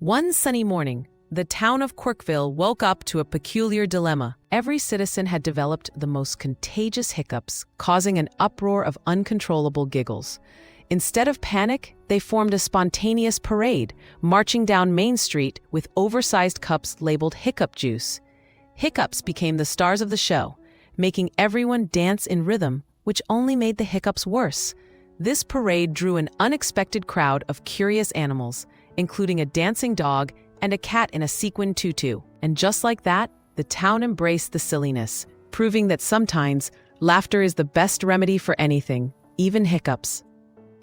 One sunny morning, the town of Quirkville woke up to a peculiar dilemma. Every citizen had developed the most contagious hiccups, causing an uproar of uncontrollable giggles. Instead of panic, they formed a spontaneous parade, marching down Main Street with oversized cups labeled hiccup juice. Hiccups became the stars of the show, making everyone dance in rhythm, which only made the hiccups worse. This parade drew an unexpected crowd of curious animals, including a dancing dog and a cat in a sequin tutu. And just like that, the town embraced the silliness, proving that sometimes laughter is the best remedy for anything, even hiccups.